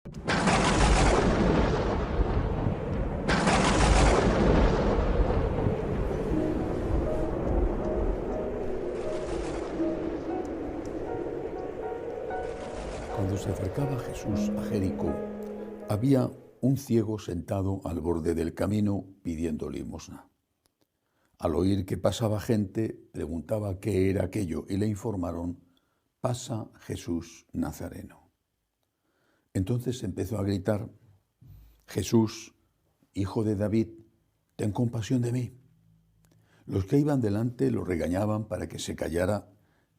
Cuando se acercaba Jesús a Jericó, había un ciego sentado al borde del camino pidiendo limosna. Al oír que pasaba gente, preguntaba qué era aquello y le informaron: pasa Jesús Nazareno. Entonces empezó a gritar: Jesús, hijo de David, ten compasión de mí. Los que iban delante lo regañaban para que se callara,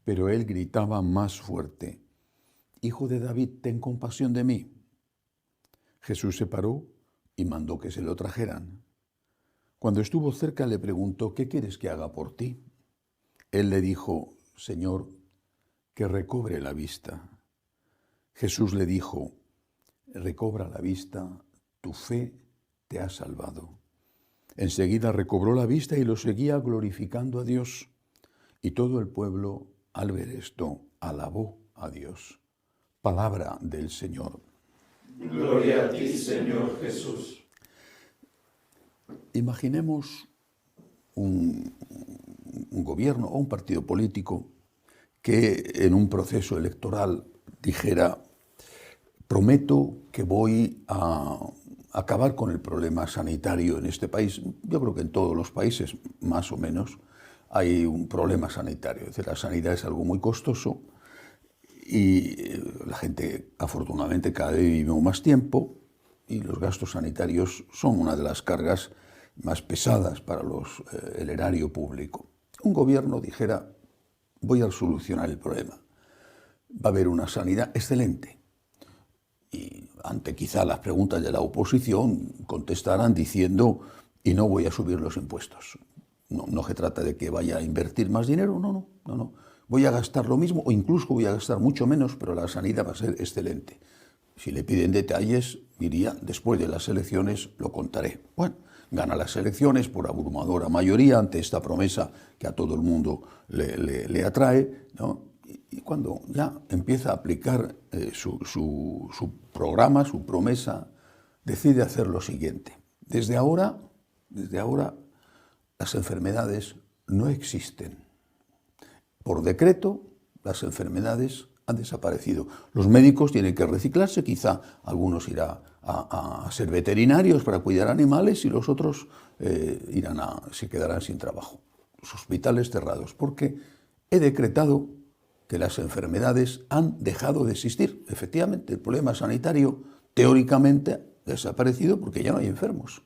pero él gritaba más fuerte: Hijo de David, ten compasión de mí. Jesús se paró y mandó que se lo trajeran. Cuando estuvo cerca le preguntó: ¿qué quieres que haga por ti? Él le dijo: Señor, que recobre la vista. Jesús le dijo: recobra la vista, tu fe te ha salvado. Enseguida recobró la vista y lo seguía glorificando a Dios. Y todo el pueblo, al ver esto, alabó a Dios. Palabra del Señor. Gloria a ti, Señor Jesús. Imaginemos un gobierno o un partido político que en un proceso electoral dijera: prometo que voy a acabar con el problema sanitario en este país. Yo creo que en todos los países, más o menos, hay un problema sanitario. Es decir, la sanidad es algo muy costoso y la gente, afortunadamente, cada vez vive más tiempo y los gastos sanitarios son una de las cargas más pesadas para el erario público. Un gobierno dijera: voy a solucionar el problema. Va a haber una sanidad excelente. Y ante quizá las preguntas de la oposición contestarán diciendo: y no voy a subir los impuestos. No se trata de que vaya a invertir más dinero, no. Voy a gastar lo mismo o incluso voy a gastar mucho menos, pero la sanidad va a ser excelente. Si le piden detalles, diría: después de las elecciones lo contaré. Bueno, gana las elecciones por abrumadora mayoría ante esta promesa que a todo el mundo le atrae, ¿no? Y cuando ya empieza a aplicar su programa, su promesa, decide hacer lo siguiente. Desde ahora, las enfermedades no existen. Por decreto, las enfermedades han desaparecido. Los médicos tienen que reciclarse, quizá algunos irán a ser veterinarios para cuidar animales y los otros se quedarán sin trabajo. Los hospitales cerrados, porque he decretado que las enfermedades han dejado de existir. Efectivamente, el problema sanitario teóricamente ha desaparecido porque ya no hay enfermos.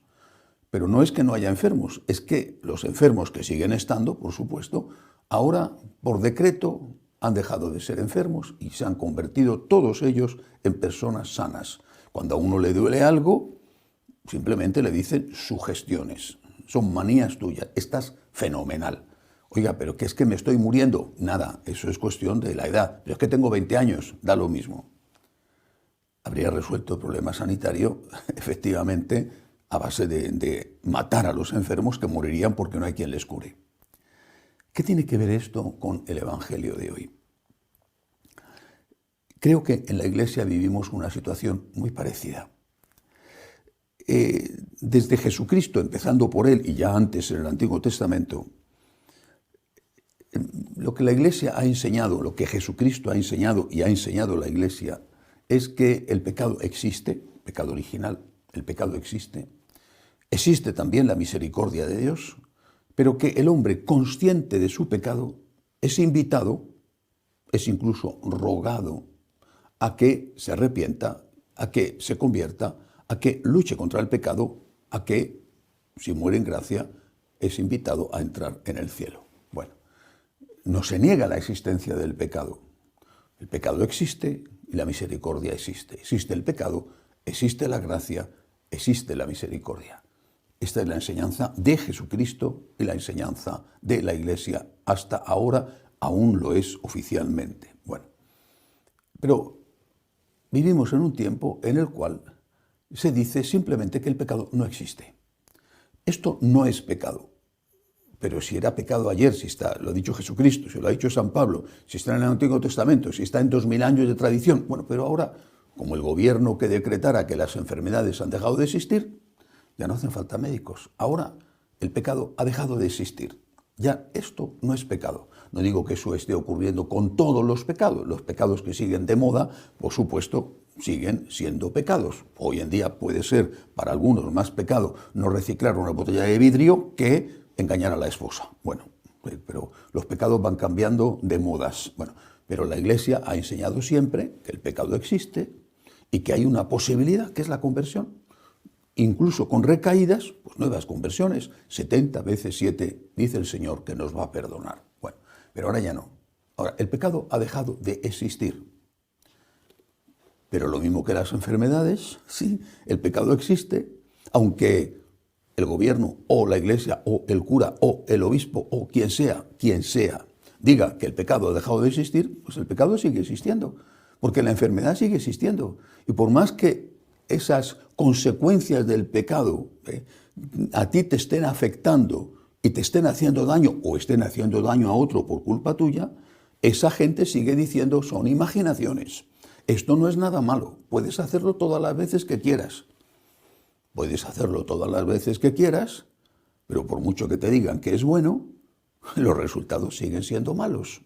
Pero no es que no haya enfermos, es que los enfermos que siguen estando, por supuesto, ahora por decreto han dejado de ser enfermos y se han convertido todos ellos en personas sanas. Cuando a uno le duele algo, simplemente le dicen sugestiones, son manías tuyas, estás fenomenal. Oiga, pero que es que me estoy muriendo. Nada, eso es cuestión de la edad. Pero es que tengo 20 años, da lo mismo. Habría resuelto el problema sanitario, efectivamente, a base de matar a los enfermos que morirían porque no hay quien les cure. ¿Qué tiene que ver esto con el Evangelio de hoy? Creo que en la Iglesia vivimos una situación muy parecida. Desde Jesucristo, empezando por él y ya antes en el Antiguo Testamento, lo que la Iglesia ha enseñado, lo que Jesucristo ha enseñado y ha enseñado la Iglesia, es que el pecado existe, pecado original, el pecado existe. Existe también la misericordia de Dios, pero que el hombre consciente de su pecado es invitado, es incluso rogado a que se arrepienta, a que se convierta, a que luche contra el pecado, a que, si muere en gracia, es invitado a entrar en el cielo. Bueno, no se niega la existencia del pecado. El pecado existe y la misericordia existe. Existe el pecado, existe la gracia, existe la misericordia. Esta es la enseñanza de Jesucristo y la enseñanza de la Iglesia. Hasta ahora aún lo es oficialmente. Bueno, pero vivimos en un tiempo en el cual se dice simplemente que el pecado no existe. Esto no es pecado. Pero si era pecado ayer, si está, lo ha dicho Jesucristo, si lo ha dicho San Pablo, si está en el Antiguo Testamento, si está en 2000 años de tradición, bueno, pero ahora, como el gobierno que decretara que las enfermedades han dejado de existir, ya no hacen falta médicos. Ahora el pecado ha dejado de existir. Ya esto no es pecado. No digo que eso esté ocurriendo con todos los pecados. Los pecados que siguen de moda, por supuesto, siguen siendo pecados. Hoy en día puede ser para algunos más pecado no reciclar una botella de vidrio que engañar a la esposa. Bueno, pero los pecados van cambiando de modas. Bueno, pero la Iglesia ha enseñado siempre que el pecado existe y que hay una posibilidad, que es la conversión. Incluso con recaídas, pues nuevas conversiones, 70 veces 7, dice el Señor que nos va a perdonar. Bueno, pero ahora ya no. Ahora, el pecado ha dejado de existir. Pero lo mismo que las enfermedades, sí, el pecado existe, aunque el gobierno o la Iglesia o el cura o el obispo o quien sea, diga que el pecado ha dejado de existir, pues el pecado sigue existiendo, porque la enfermedad sigue existiendo. Y por más que esas consecuencias del pecado a ti te estén afectando y te estén haciendo daño o estén haciendo daño a otro por culpa tuya, esa gente sigue diciendo son imaginaciones. Esto no es nada malo, puedes hacerlo todas las veces que quieras. Puedes hacerlo todas las veces que quieras, pero por mucho que te digan que es bueno, los resultados siguen siendo malos.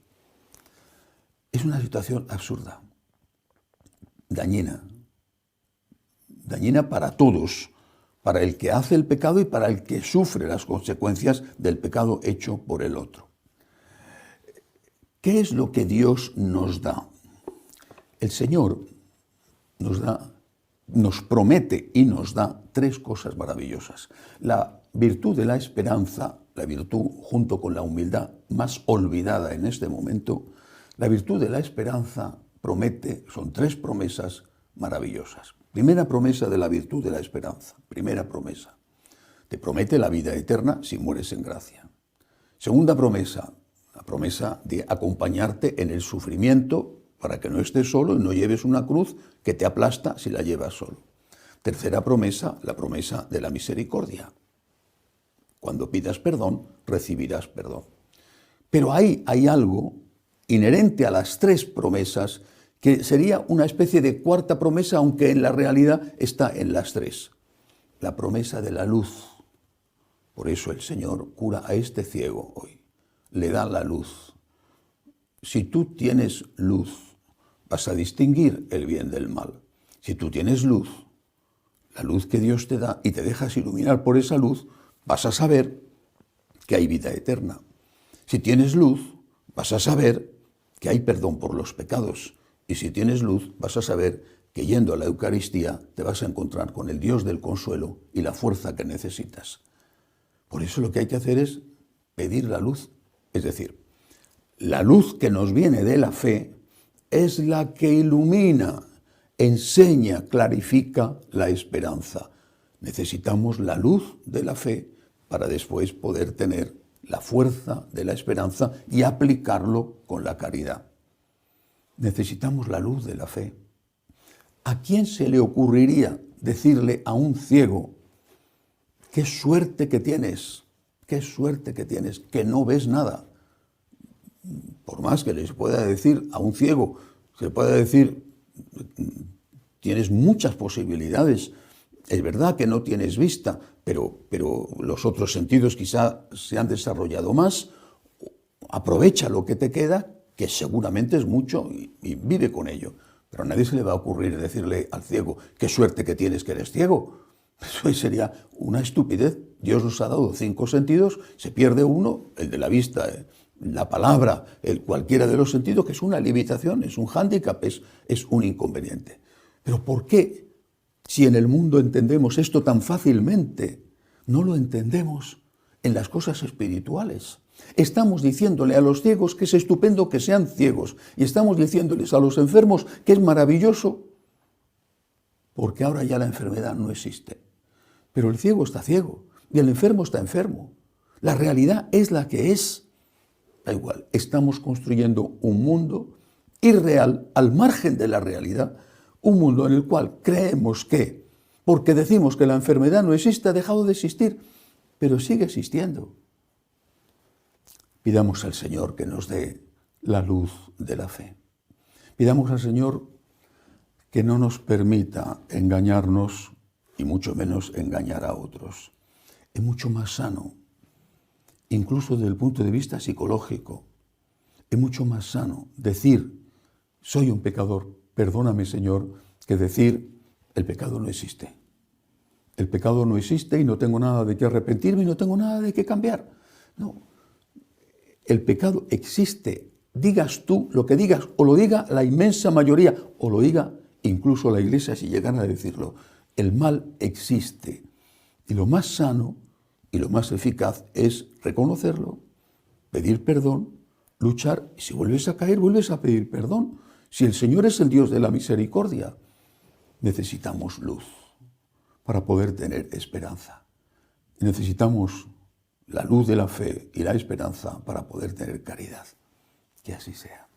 Es una situación absurda, dañina para todos, para el que hace el pecado y para el que sufre las consecuencias del pecado hecho por el otro. ¿Qué es lo que Dios nos da? El Señor nos promete y nos da tres cosas maravillosas. La virtud de la esperanza, la virtud junto con la humildad más olvidada en este momento, la virtud de la esperanza promete, son tres promesas maravillosas. Primera promesa de la virtud de la esperanza, primera promesa. Te promete la vida eterna si mueres en gracia. Segunda promesa, la promesa de acompañarte en el sufrimiento para que no estés solo y no lleves una cruz que te aplasta si la llevas solo. Tercera promesa, la promesa de la misericordia. Cuando pidas perdón, recibirás perdón. Pero hay algo inherente a las tres promesas que sería una especie de cuarta promesa, aunque en la realidad está en las tres. La promesa de la luz. Por eso el Señor cura a este ciego hoy. Le da la luz. Si tú tienes luz, vas a distinguir el bien del mal. Si tú tienes luz, la luz que Dios te da y te dejas iluminar por esa luz, vas a saber que hay vida eterna. Si tienes luz, vas a saber que hay perdón por los pecados. Y si tienes luz, vas a saber que yendo a la Eucaristía te vas a encontrar con el Dios del consuelo y la fuerza que necesitas. Por eso lo que hay que hacer es pedir la luz. Es decir, la luz que nos viene de la fe es la que ilumina, enseña, clarifica la esperanza. Necesitamos la luz de la fe para después poder tener la fuerza de la esperanza y aplicarlo con la caridad. Necesitamos la luz de la fe. ¿A quién se le ocurriría decirle a un ciego, qué suerte que tienes, que no ves nada? Por más que les pueda decir a un ciego, se pueda decir, tienes muchas posibilidades, es verdad que no tienes vista, pero los otros sentidos quizá se han desarrollado más, aprovecha lo que te queda, que seguramente es mucho, y vive con ello. Pero a nadie se le va a ocurrir decirle al ciego, qué suerte que tienes que eres ciego. Eso sería una estupidez. Dios nos ha dado 5 sentidos, se pierde uno, el de la vista, la palabra, cualquiera de los sentidos, que es una limitación, es un hándicap, es un inconveniente. Pero ¿por qué, si en el mundo entendemos esto tan fácilmente, no lo entendemos en las cosas espirituales? Estamos diciéndole a los ciegos que es estupendo que sean ciegos y estamos diciéndoles a los enfermos que es maravilloso porque ahora ya la enfermedad no existe. Pero el ciego está ciego y el enfermo está enfermo. La realidad es la que es. Da igual, estamos construyendo un mundo irreal al margen de la realidad, un mundo en el cual creemos que, porque decimos que la enfermedad no existe, ha dejado de existir, pero sigue existiendo. Pidamos al Señor que nos dé la luz de la fe. Pidamos al Señor que no nos permita engañarnos y mucho menos engañar a otros. Es mucho más sano, incluso desde el punto de vista psicológico, es mucho más sano decir, soy un pecador, perdóname Señor, que decir, el pecado no existe. El pecado no existe y no tengo nada de qué arrepentirme y no tengo nada de qué cambiar. No, el pecado existe, digas tú lo que digas, o lo diga la inmensa mayoría, o lo diga incluso la Iglesia si llegan a decirlo. El mal existe. Y lo más sano y lo más eficaz es reconocerlo, pedir perdón, luchar, y si vuelves a caer, vuelves a pedir perdón. Si el Señor es el Dios de la misericordia, necesitamos luz para poder tener esperanza. Y necesitamos la luz de la fe y la esperanza para poder tener caridad. Que así sea.